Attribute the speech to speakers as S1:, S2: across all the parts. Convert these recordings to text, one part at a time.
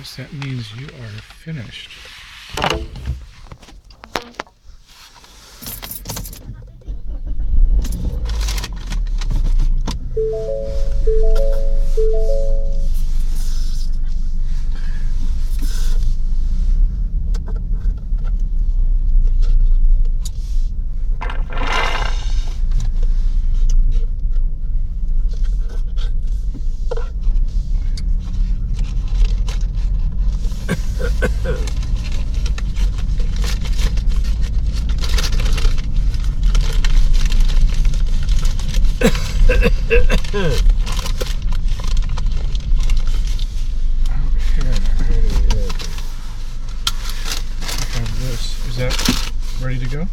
S1: because that means you are finished. Is that ready to go?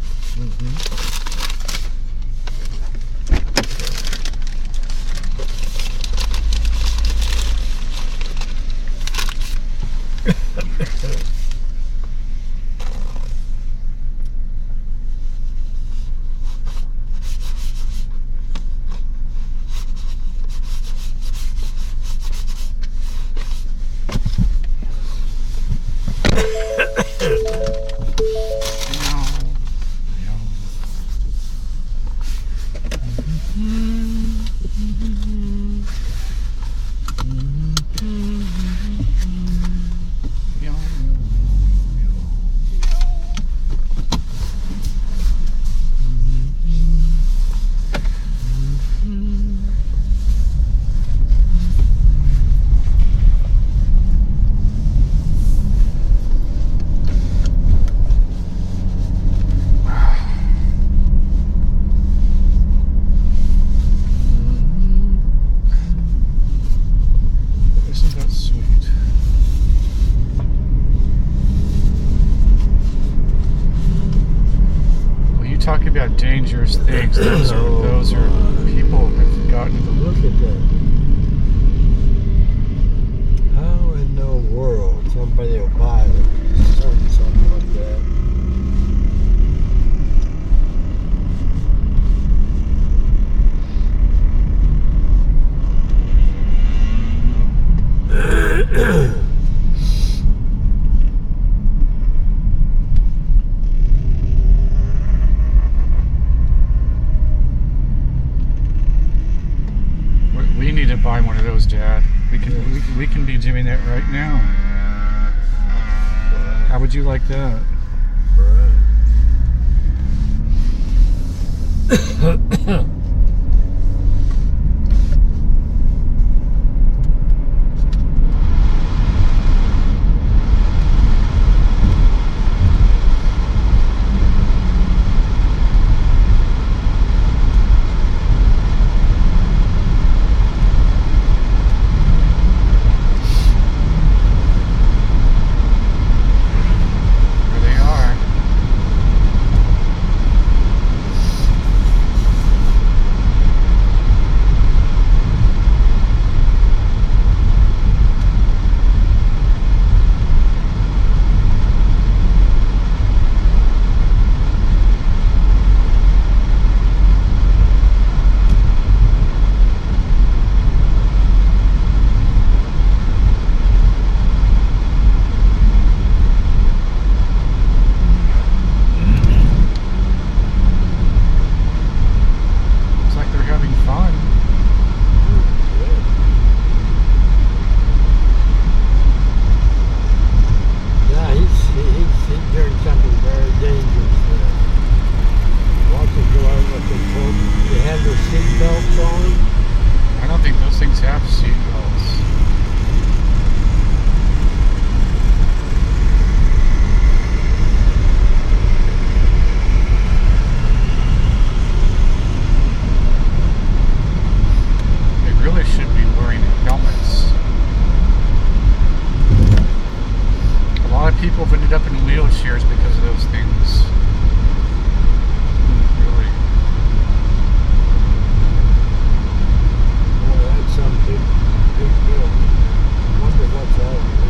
S1: Talking about dangerous things. Those are people have gotten to
S2: look at that. How in the world somebody will buy it? Something like that.
S1: We need to buy one of those, Dad. We can be doing that right now. How would you like that? I don't think those things have seat belts. They really should be wearing helmets. A lot of people have ended up in wheelchairs because of those things. Really.
S2: Boy, that's some big building. I wonder what's all of it.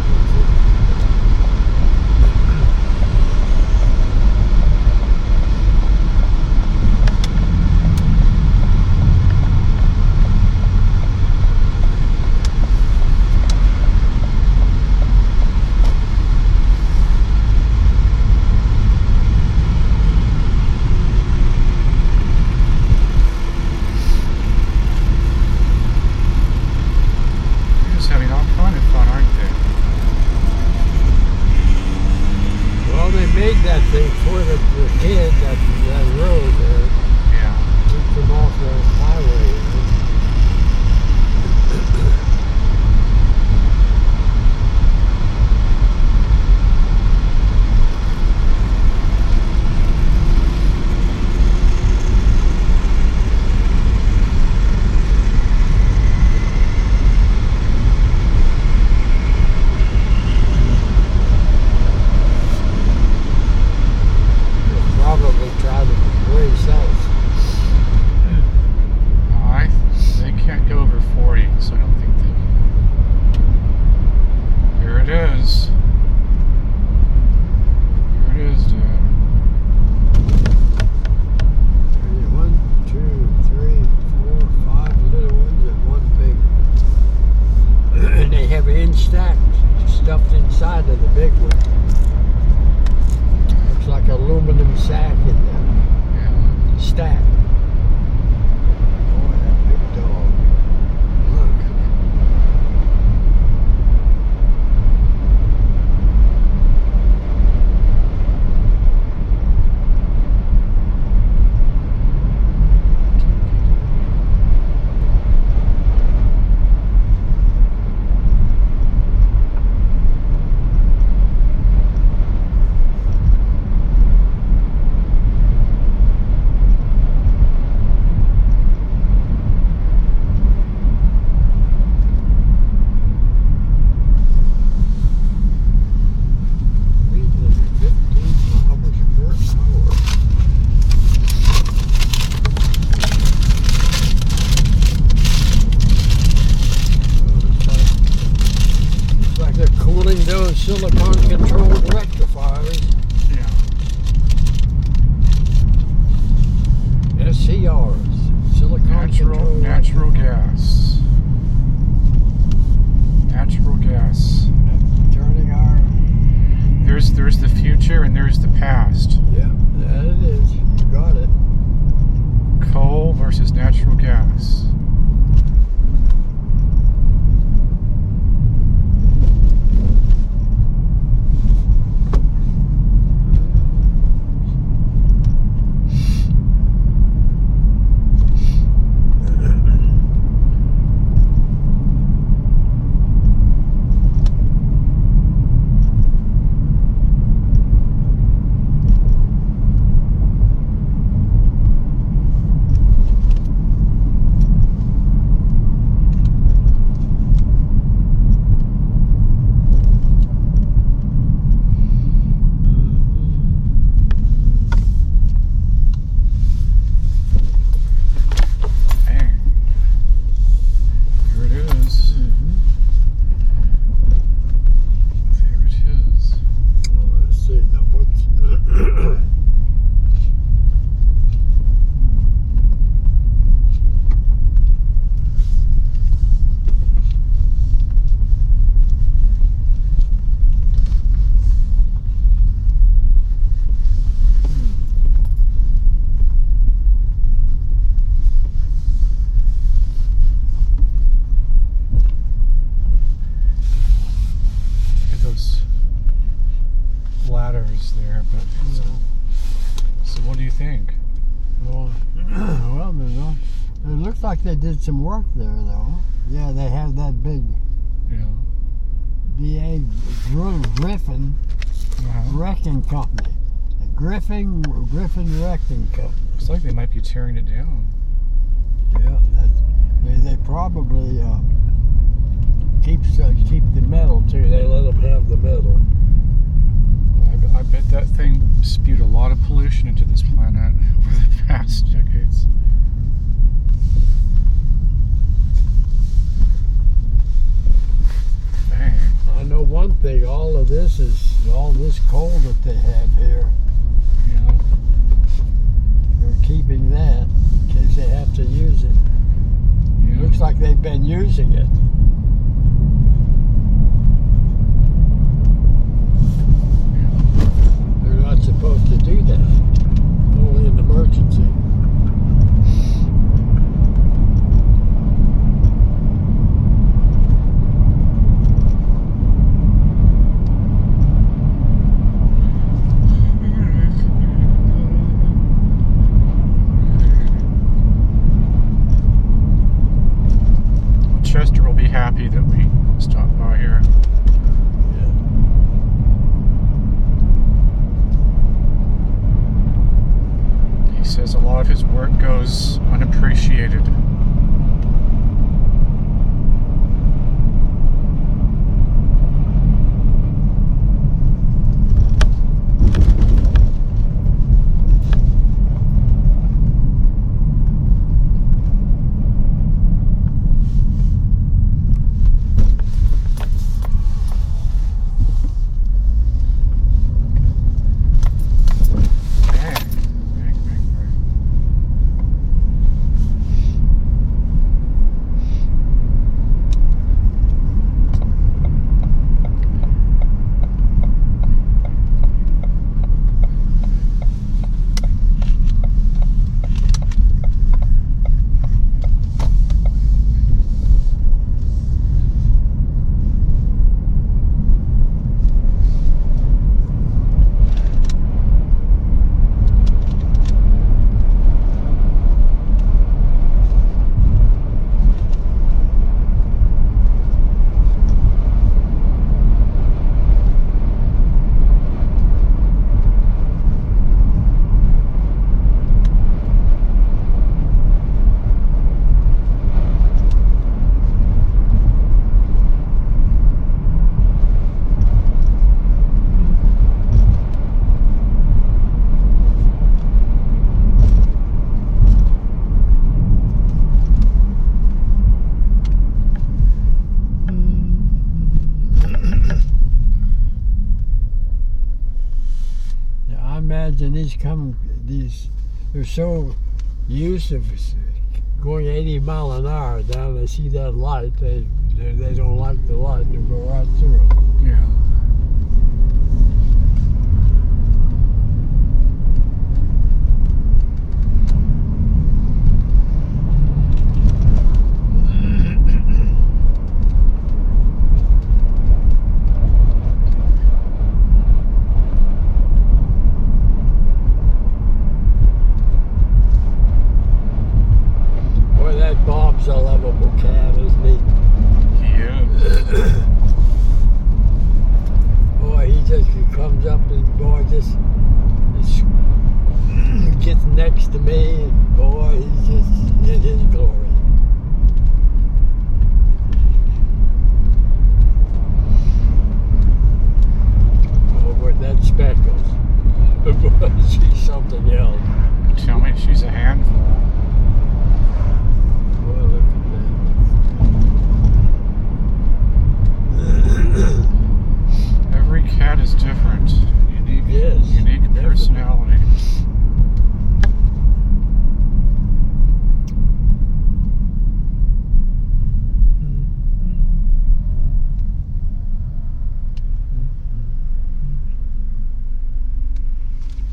S2: silicon-controlled rectifiers,
S1: Yeah.
S2: SCRs, silicon-controlled
S1: Natural gas. Natural gas.
S2: Turning our,
S1: There's the future and there's the past.
S2: yeah, that it is. You got it.
S1: Coal versus natural gas. Dang. Here it is. There it is.
S2: Well, let's see. Now what's
S1: Look at those ladders there, but so what do you think?
S2: well, well, it looks like they did some work there, though. Yeah, they have that big
S1: Yeah.
S2: BA Griffin Wrecking Company. The Griffin Wrecking Company.
S1: Looks like they might be tearing it down.
S2: Yeah, they probably keep the metal too. They let them have the metal.
S1: I bet that thing spewed a lot of pollution into this planet over the past decades. Dang.
S2: I know one thing. All this coal that they have here.
S1: Yeah.
S2: They're keeping that in case they have to use it.
S1: Yeah.
S2: Looks like they've been using it. They're not supposed to do that. Only in emergency.
S1: Well, Chester will be happy that we stopped by here. He says a lot of his work goes unappreciated. Dang. Dang, dang, dang.
S2: imagine they're so used to going 80 mile an hour down. They see that light, they don't like the light, they go right through it.
S1: Yeah.
S2: Boy, that Bob's a lovable cat, isn't he?
S1: He is.
S2: Boy, he comes up and boy just gets next to me, and boy, he's just in his glory. Oh, with that Speckles, boy, she's something else.
S1: Tell me she's a handful.
S2: Boy, look at that.
S1: Every cat is different. Unique.
S2: Yes,
S1: Unique
S2: definitely.
S1: personality.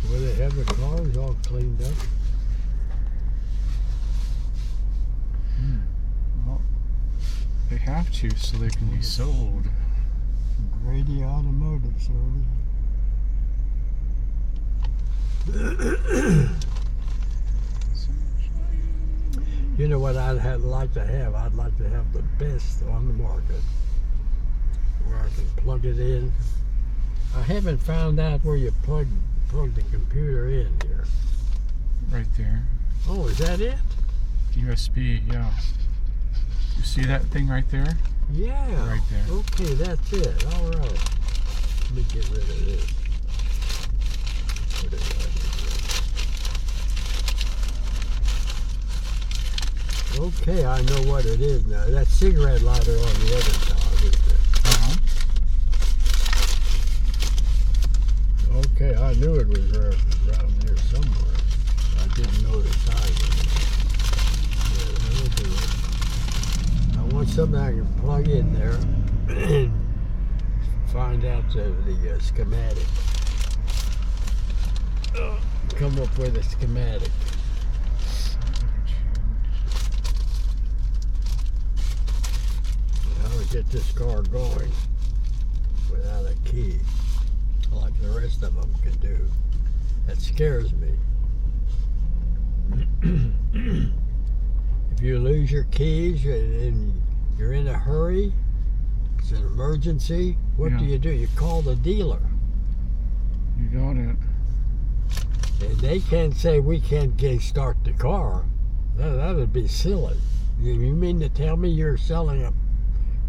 S2: Well, they have the cars all cleaned up.
S1: Well, they have to so they can be sold.
S2: Grady Automotive Service. You know what like to have? I'd like to have the best on the market where I can plug it in. I haven't found out where you plug the computer in here.
S1: Right there.
S2: Oh, is that it?
S1: USB, yeah. You see that thing right there?
S2: Yeah.
S1: Right there.
S2: Okay, that's it. All right. Let me get rid of this. Put it right in there. Okay, I know what it is now. That cigarette lighter on the other side, isn't it?
S1: Uh-huh.
S2: Okay, I knew it was around there somewhere. I didn't know the size of it. Yeah, that'll do it. I want something I can plug in there and find out the schematic. Come up with a schematic. How to get this car going without a key, like the rest of them can do. That scares me. If you lose your keys and you're in a hurry, it's an emergency, what do? You call the dealer.
S1: You got it.
S2: And they can't say we can't start the car. That would be silly. You mean to tell me you're selling a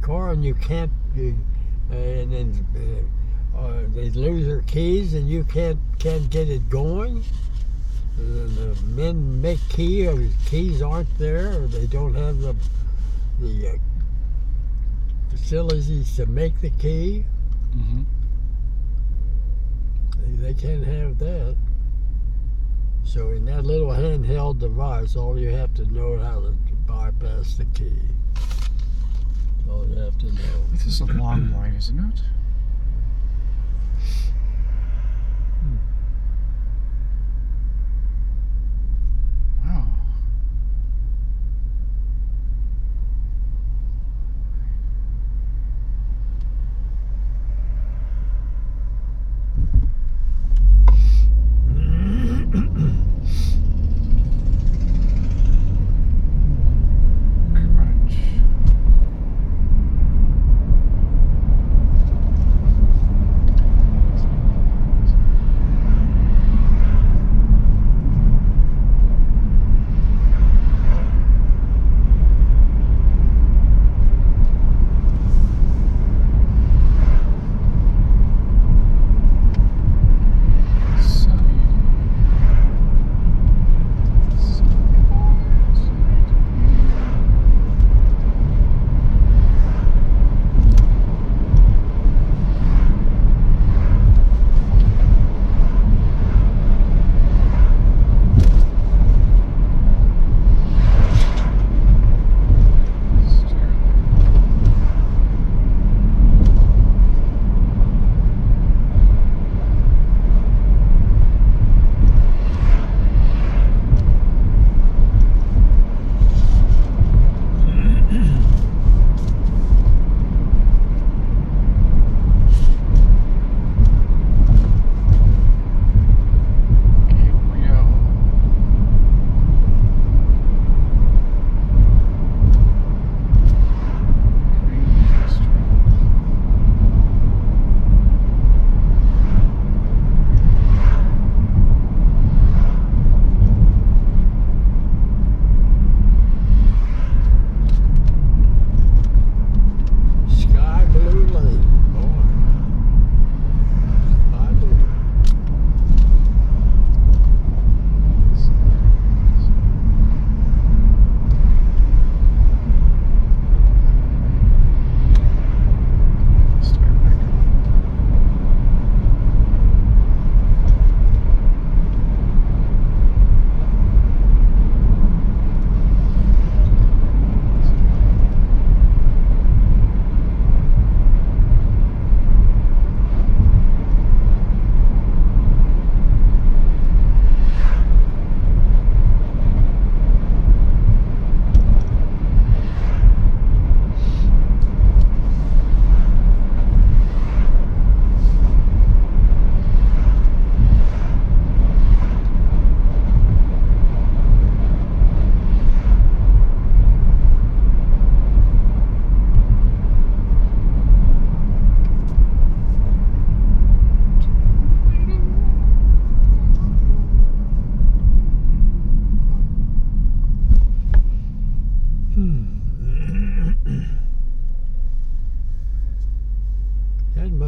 S2: car and you can't, and then they lose their keys and you can't get it going? The men make keys aren't there, or they don't have the facilities to make the key.
S1: Mm-hmm.
S2: They can't have that. So in that little handheld device, all you have to know how to bypass the key. That's all you have to know.
S1: This is a long light, isn't it? Wow. Crunch.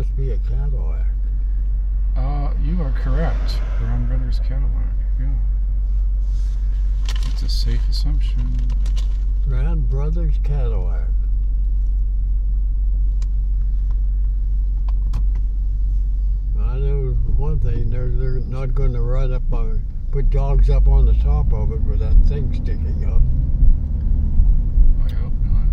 S2: must be a Cadillac.
S1: You are correct. Brown Brothers Cadillac. Yeah. It's a safe assumption.
S2: Brown Brothers Cadillac. I know one thing, they're not going to run up on, put dogs up on the top of it with that thing sticking up.
S1: I hope not.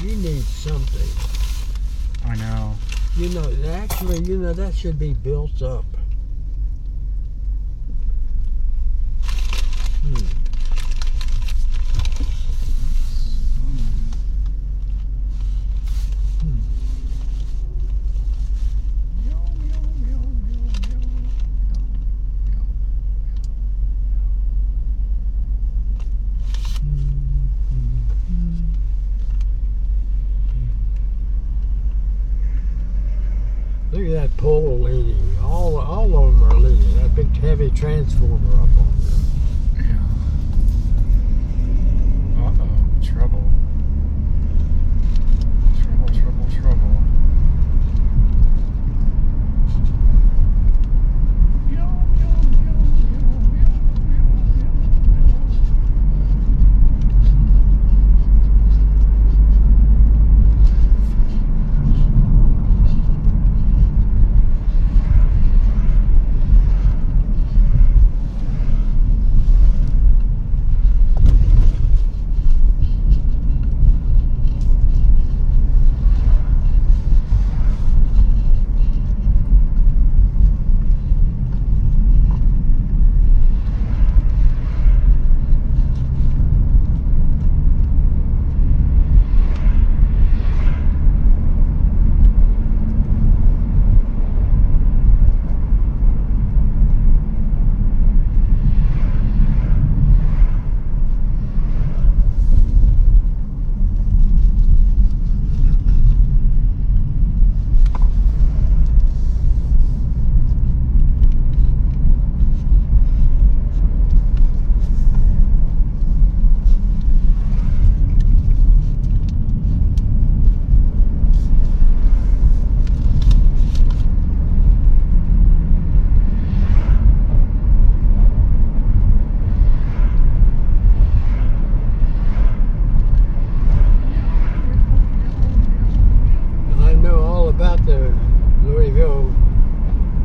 S2: You need something.
S1: I know.
S2: Actually, that should be built up. Look at that pole leaning. All of them are leaning. That big heavy transformer up on there.
S1: Yeah. Uh-oh. Trouble. Trouble.
S2: About the Louisville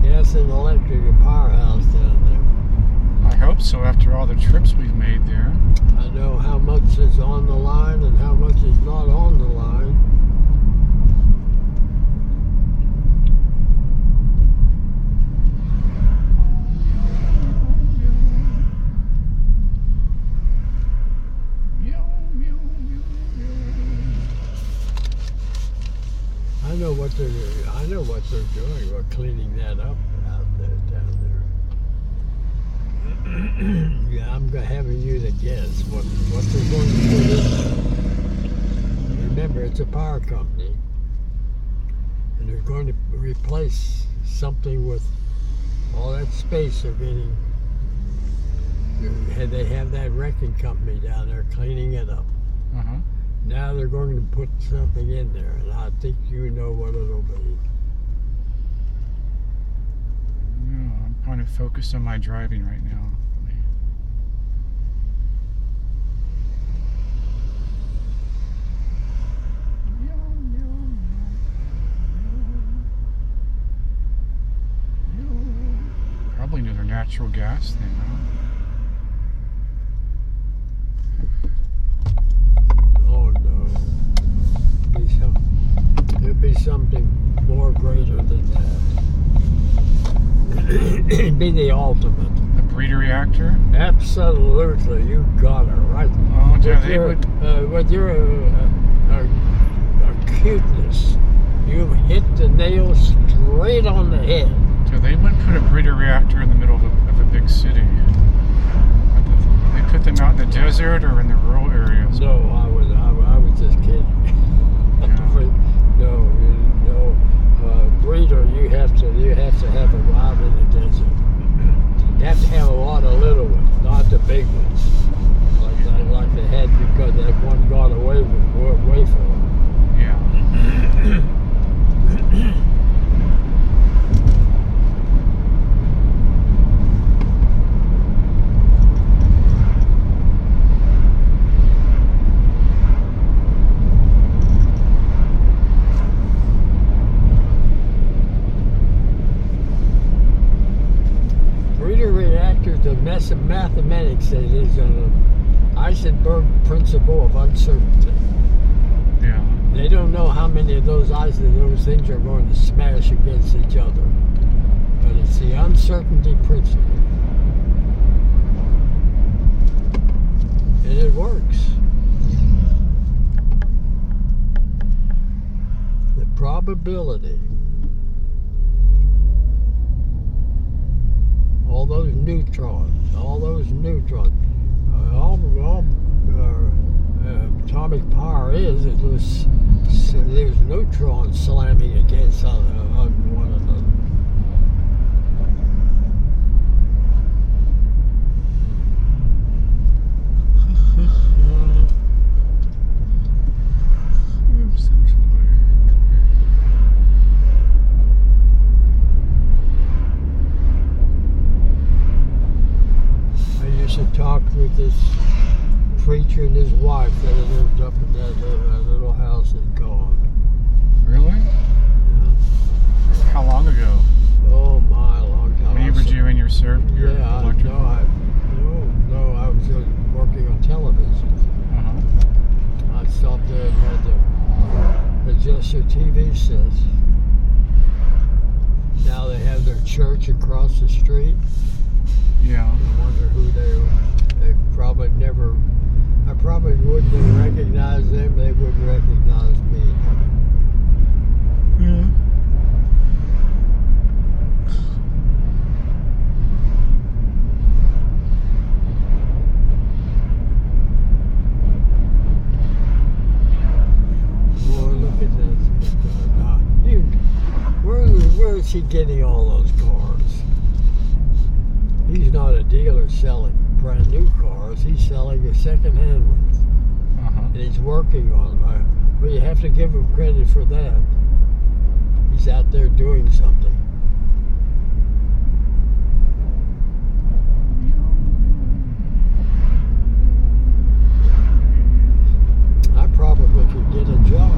S2: gas and electric powerhouse down
S1: I hope so after all the trips we've made there.
S2: there. I know how much is on the line and how much is not on the line. I know what they're doing. We're cleaning that up out there, down there. Yeah, I'm having you to guess what they're going to put in there. Remember, it's a power company, and they're going to replace something with all that space they're getting. They have that wrecking company down there cleaning it up.
S1: Uh-huh.
S2: Now they're going to put something in there, and I think you know what it'll be.
S1: No, I'm kind of focused on my driving right now. Probably another natural gas thing, huh?
S2: It'd be something more greater than that. It'd be the ultimate.
S1: A breeder reactor?
S2: Absolutely, you got it right.
S1: Oh, yeah,
S2: with your acuteness, you hit the nail straight right on the head.
S1: So they wouldn't put a breeder reactor in the middle of a big city. They put them out in the desert or in the rural areas.
S2: No, I was just kidding. No, breeder, you have to have them out in the desert. You have to have a lot of little ones, not the big ones, like they had, because that one got away from them.
S1: Yeah.
S2: The mathematics is an Heisenberg principle of uncertainty.
S1: Yeah.
S2: They don't know how many of those things are going to smash against each other. But it's the uncertainty principle. And it works. The probability, all those neutrons, atomic power is there's neutrons slamming against one another. I used to talk with this preacher and his wife that lived up in that little house in God.
S1: Really?
S2: Yeah.
S1: How long ago?
S2: Oh my, a long time.
S1: When you were doing your
S2: I was working on television. I stopped there and had to adjust their TV sets. Now they have their church across the street.
S1: Yeah.
S2: I wonder who they probably never. I probably wouldn't have recognized them. They wouldn't recognize me.
S1: Yeah.
S2: Boy, look at this. Where is he getting all those cars? He's not a dealer selling brand new cars. He's selling the second-hand ones. And he's working on them. Well, you have to give him credit for that. He's out there doing something. I probably could get a job.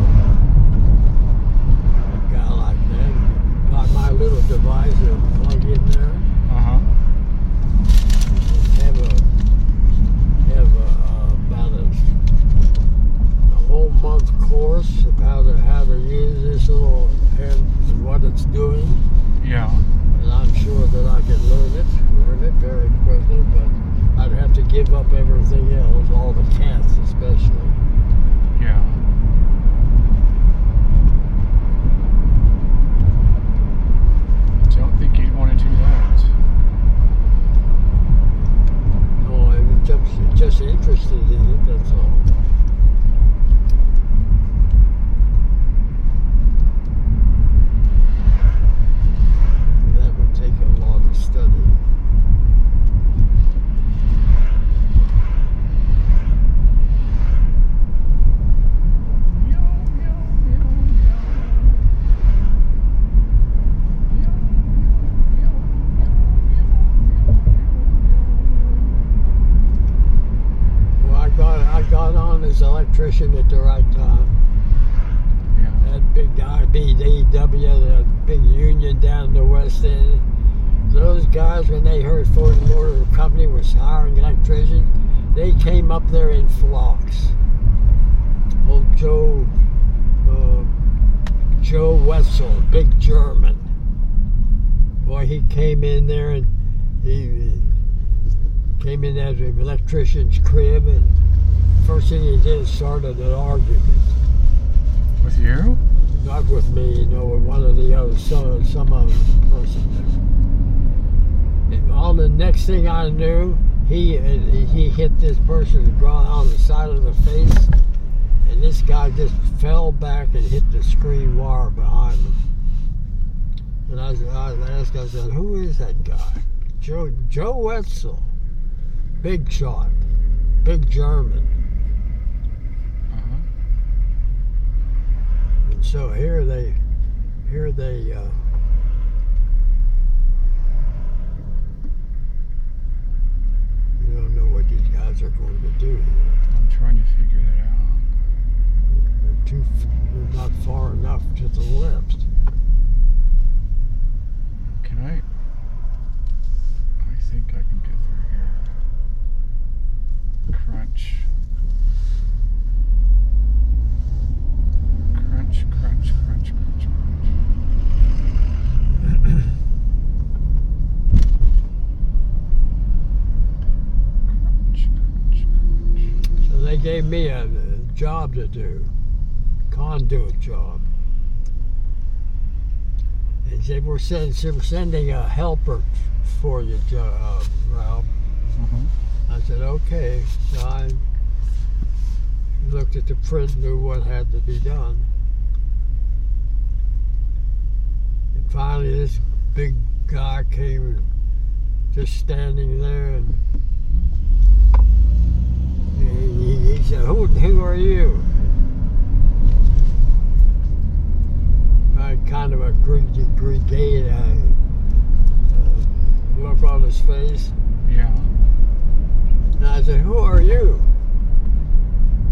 S2: A guy like that. Got my little device to plug in there. Have about a whole month course of how to use this little head and what it's doing.
S1: Yeah.
S2: And I'm sure that I could learn it very quickly, but I'd have to give up everything else, all the cats especially.
S1: Yeah. Don't think you'd want to do that.
S2: No, I'm just interested in it, that's all. That would take a lot of study. I got on as electrician at the right time.
S1: Yeah.
S2: That big IBEW, that big union down in the West End. Those guys, when they heard Ford Motor Company was hiring electricians, they came up there in flocks. Old Joe Wetzel, big German. Boy, he came in there and he came in as an electrician's crib, and first thing he did is started an argument.
S1: With you?
S2: Not with me, with one of the the other some other person there. And all the next thing I knew, he hit this person on the side of the face, and this guy just fell back and hit the screen wire behind him. And I asked, I said, who is that guy? Joe Wetzel, big shot, big German. And so here they you don't know what these guys are going to do here.
S1: I'm trying to figure that out.
S2: They're not far enough to the left.
S1: Can I think I can get through here. Crunch. Crunch, crunch, crunch, crunch, crunch. Crunch, crunch, crunch.
S2: So they gave me a job to do, conduit job. And they were sending a helper for you, Ralph. I said, okay. So I looked at the print, knew what had to be done. And finally this big guy came just standing there, and he said, who are you? I kind of a grenade look on his face.
S1: Yeah.
S2: And I said, who are you?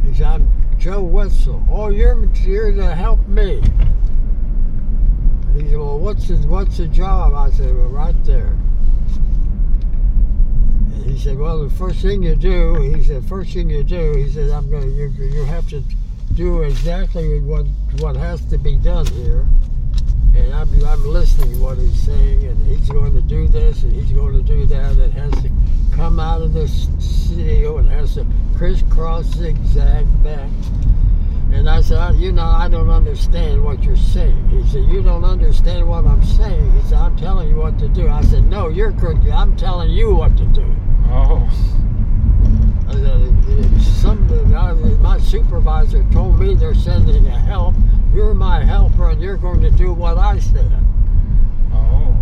S2: He said, I'm Joe Wetzel. Oh, you're to help me. He said, well, what's the job? I said, well, right there. And he said, well, the first thing you do, he said, you have to do exactly what has to be done here. And I'm listening to what he's saying, and he's going to do this, and he's going to do that. It has to come out of this studio, and has to crisscross, zigzag back. And I said, I don't understand what you're saying. He said, you don't understand what I'm saying. He said, I'm telling you what to do. I said, no, you're correct. I'm telling you what to do.
S1: Oh.
S2: I said, my supervisor told me they're sending a help. You're my helper, and you're going to do what I said.
S1: Oh.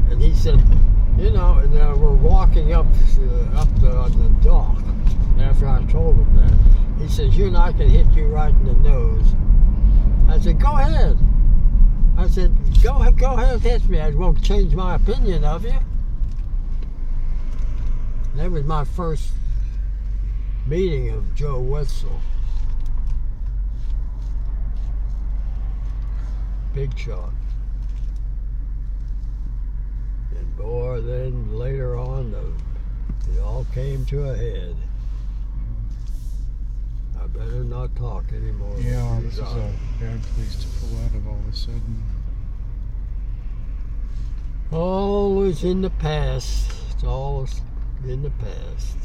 S2: And he said, and we're walking up the dock after I told him that. He says, I can hit you right in the nose. I said, go ahead. I said, go ahead, hit me. I won't change my opinion of you. That was my first meeting of Joe Wetzel. Big shot. And boy, then later on, it all came to a head. I better not talk anymore.
S1: Yeah, this is a bad place to pull out of all of a sudden.
S2: Always in the past. It's all in the past.